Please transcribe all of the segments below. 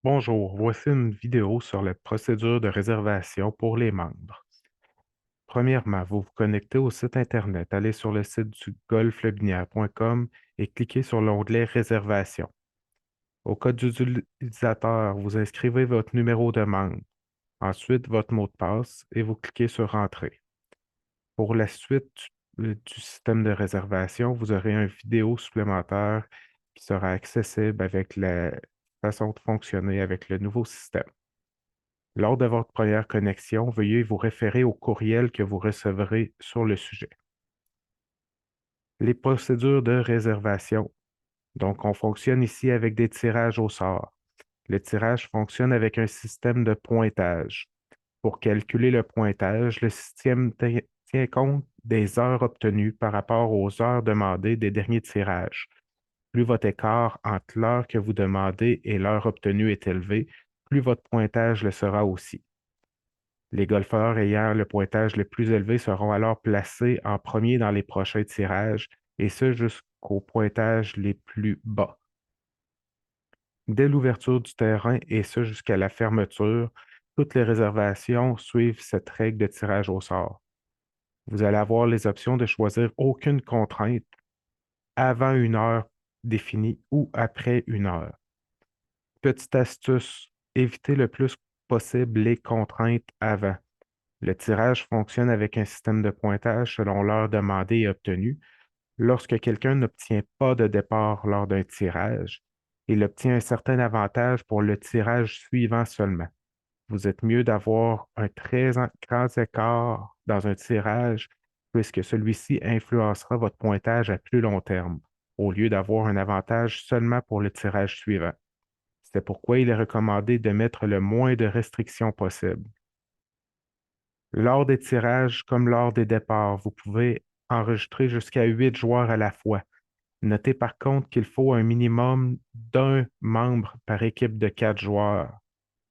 Bonjour, voici une vidéo sur la procédure de réservation pour les membres. Premièrement, vous vous connectez au site Internet, allez sur le site du golflebinière.com et cliquez sur l'onglet Réservation. Au code d'utilisateur, vous inscrivez votre numéro de membre, ensuite votre mot de passe et vous cliquez sur Entrer. Pour la suite du système de réservation, vous aurez une vidéo supplémentaire qui sera accessible avec la façon de fonctionner avec le nouveau système. Lors de votre première connexion, veuillez vous référer au courriel que vous recevrez sur le sujet. Les procédures de réservation. Donc, on fonctionne ici avec des tirages au sort. Le tirage fonctionne avec un système de pointage. Pour calculer le pointage, le système tient compte des heures obtenues par rapport aux heures demandées des derniers tirages. Plus votre écart entre l'heure que vous demandez et l'heure obtenue est élevé, plus votre pointage le sera aussi. Les golfeurs ayant le pointage le plus élevé seront alors placés en premier dans les prochains tirages, et ce jusqu'aux pointages les plus bas. Dès l'ouverture du terrain, et ce jusqu'à la fermeture, toutes les réservations suivent cette règle de tirage au sort. Vous allez avoir les options de choisir aucune contrainte avant une heure définie ou après une heure. Petite astuce, évitez le plus possible les contraintes avant. Le tirage fonctionne avec un système de pointage selon l'heure demandée et obtenue. Lorsque quelqu'un n'obtient pas de départ lors d'un tirage, il obtient un certain avantage pour le tirage suivant seulement. Vous êtes mieux d'avoir un très grand écart dans un tirage puisque celui-ci influencera votre pointage à plus long terme, au lieu d'avoir un avantage seulement pour le tirage suivant. C'est pourquoi il est recommandé de mettre le moins de restrictions possible. Lors des tirages comme lors des départs, vous pouvez enregistrer jusqu'à 8 joueurs à la fois. Notez par contre qu'il faut un minimum d'un membre par équipe de 4 joueurs.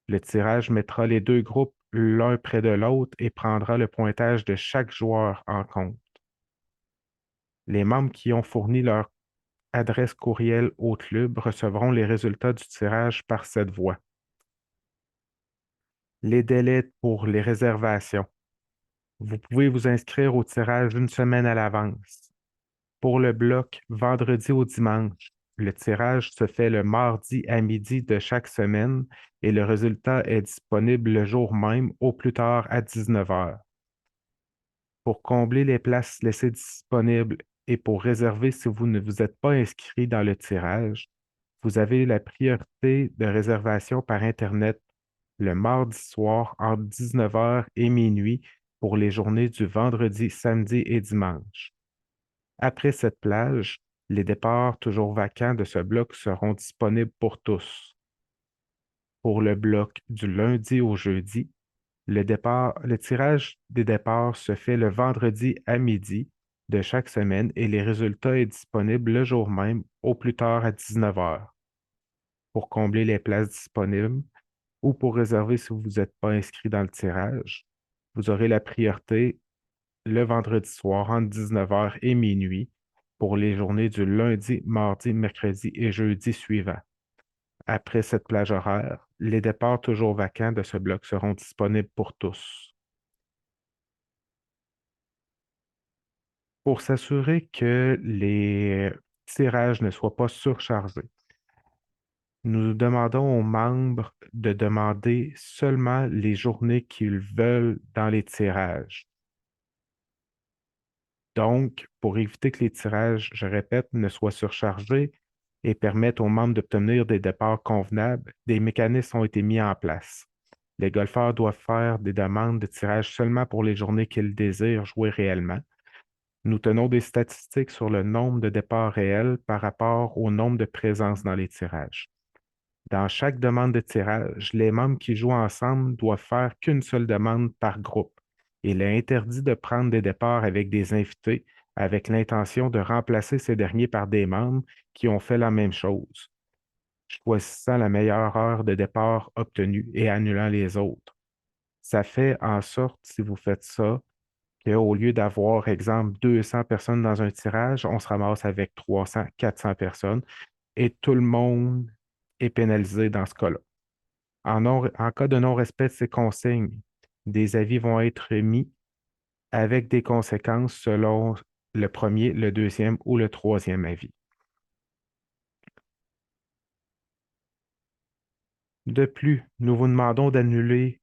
Le tirage mettra les deux groupes l'un près de l'autre et prendra le pointage de chaque joueur en compte. Les membres qui ont fourni leur adresse courriel au club recevront les résultats du tirage par cette voie. Les délais pour les réservations. Vous pouvez vous inscrire au tirage une semaine à l'avance. Pour le bloc vendredi au dimanche, le tirage se fait le mardi à midi de chaque semaine et le résultat est disponible le jour même, au plus tard à 19 heures. Pour combler les places laissées disponibles et pour réserver si vous ne vous êtes pas inscrit dans le tirage, vous avez la priorité de réservation par Internet le mardi soir entre 19 heures et minuit pour les journées du vendredi, samedi et dimanche. Après cette plage, les départs toujours vacants de ce bloc seront disponibles pour tous. Pour le bloc du lundi au jeudi, le tirage des départs se fait le vendredi à midi de chaque semaine et les résultats est disponible le jour même, au plus tard à 19 heures. Pour combler les places disponibles ou pour réserver si vous n'êtes pas inscrit dans le tirage, vous aurez la priorité le vendredi soir entre 19 heures et minuit pour les journées du lundi, mardi, mercredi et jeudi suivants. Après cette plage horaire, les départs toujours vacants de ce bloc seront disponibles pour tous. Pour s'assurer que les tirages ne soient pas surchargés, nous demandons aux membres de demander seulement les journées qu'ils veulent dans les tirages. Donc, pour éviter que les tirages, je répète, ne soient surchargés et permettent aux membres d'obtenir des départs convenables, des mécanismes ont été mis en place. Les golfeurs doivent faire des demandes de tirage seulement pour les journées qu'ils désirent jouer réellement. Nous tenons des statistiques sur le nombre de départs réels par rapport au nombre de présences dans les tirages. Dans chaque demande de tirage, les membres qui jouent ensemble doivent faire qu'une seule demande par groupe. Il est interdit de prendre des départs avec des invités avec l'intention de remplacer ces derniers par des membres qui ont fait la même chose, choisissant la meilleure heure de départ obtenue et annulant les autres. Ça fait en sorte, si vous faites ça, qu'au lieu d'avoir, exemple, 200 personnes dans un tirage, on se ramasse avec 300, 400 personnes et tout le monde est pénalisé dans ce cas-là. En cas de non-respect de ces consignes, des avis vont être émis avec des conséquences selon le premier, le deuxième ou le troisième avis. De plus, nous vous demandons d'annuler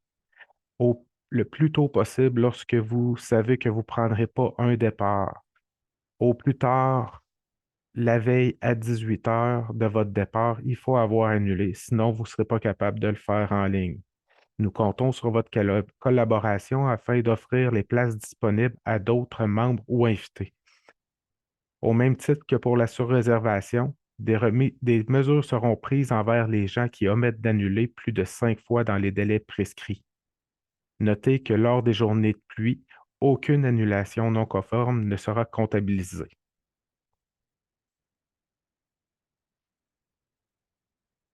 le plus tôt possible lorsque vous savez que vous ne prendrez pas un départ. Au plus tard, la veille à 18 heures de votre départ, il faut avoir annulé, sinon vous ne serez pas capable de le faire en ligne. Nous comptons sur votre collaboration afin d'offrir les places disponibles à d'autres membres ou invités. Au même titre que pour la surréservation, des mesures seront prises envers les gens qui omettent d'annuler plus de 5 fois dans les délais prescrits. Notez que lors des journées de pluie, aucune annulation non conforme ne sera comptabilisée.